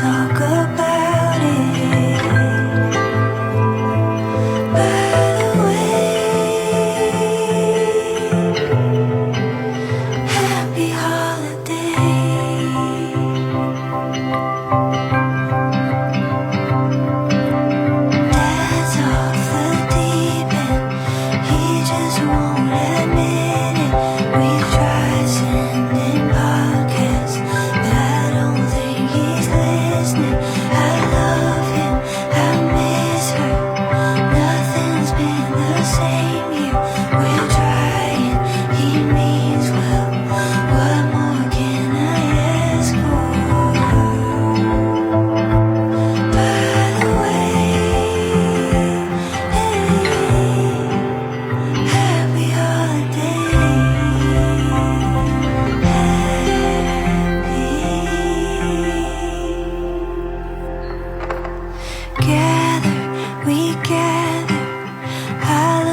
talk about it. By the way, happy holiday. Dad's off the deep end, he just won't admit it. We've tried sending podcasts, but I don't think he's listening. I love him, I miss her. Nothing's been the same here. We're trying, he means well. What more can I ask for? By the way, happy holiday. Gather, we gather. I